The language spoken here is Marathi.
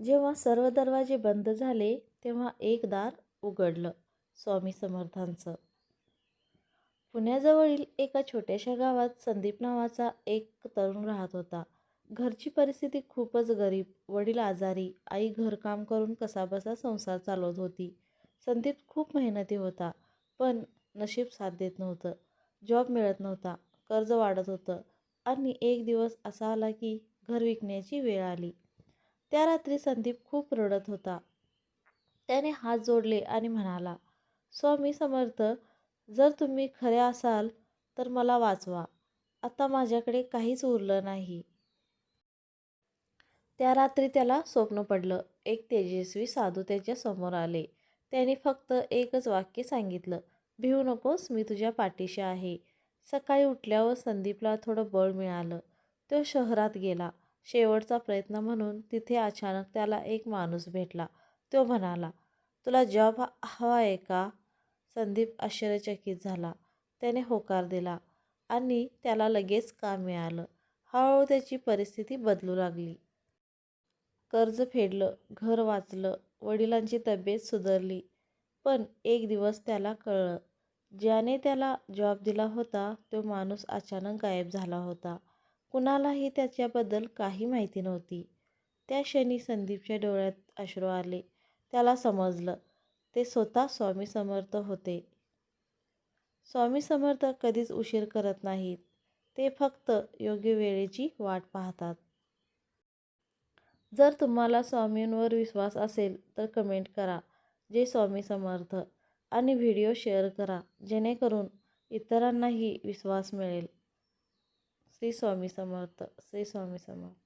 जेव्हा सर्व दरवाजे बंद झाले तेव्हा एक दार उघडलं. स्वामी समर्थांचं. पुण्याजवळील एका छोट्याशा गावात संदीप नावाचा एक तरुण राहत होता. घरची परिस्थिती खूपच गरीब. वडील आजारी, आई घरकाम करून कसाबसा संसार चालवत होती. संदीप खूप मेहनती होता, पण नशीब साथ देत नव्हतं. जॉब मिळत नव्हता, कर्ज वाढत होतं आणि एक दिवस असा आला की घर विकण्याची वेळ आली. त्या रात्री संदीप खूप रडत होता. त्याने हात जोडले आणि म्हणाला, स्वामी समर्थ, जर तुम्ही खरे असाल तर मला वाचवा. आता माझ्याकडे काहीच उरलं नाही. त्या रात्री त्याला स्वप्न पडलं. एक तेजस्वी साधू त्याच्या समोर आले. त्याने फक्त एकच वाक्य सांगितलं, भिवू नकोस, मी तुझ्या पाठीशी आहे. सकाळी उठल्यावर संदीपला थोडं बळ मिळालं. तो शहरात गेला. शेवटचा प्रयत्न म्हणून तिथे अचानक त्याला एक माणूस भेटला. तो म्हणाला, तुला जॉब हवा आहे का? संदीप आश्चर्यचकित झाला. त्याने होकार दिला आणि त्याला लगेच काम मिळालं. हळूहळू त्याची परिस्थिती बदलू लागली. कर्ज फेडलं, घर वाचलं, वडिलांची तब्येत सुधारली. पण एक दिवस त्याला कळलं, ज्याने त्याला जॉब दिला होता तो माणूस अचानक गायब झाला होता. कुणालाही त्याच्याबद्दल काही माहिती नव्हती. त्या क्षणी संदीपच्या डोळ्यात अश्रू आले. त्याला समजलं, ते स्वतः स्वामी समर्थ होते. स्वामी समर्थ कधीच उशीर करत नाहीत. ते फक्त योग्य वेळेची वाट पाहतात. जर तुम्हाला स्वामींवर विश्वास असेल तर कमेंट करा, जय स्वामी समर्थ, आणि व्हिडिओ शेअर करा जेणेकरून इतरांनाही विश्वास मिळेल. श्री स्वामी समर्थ. श्री स्वामी समर्थ.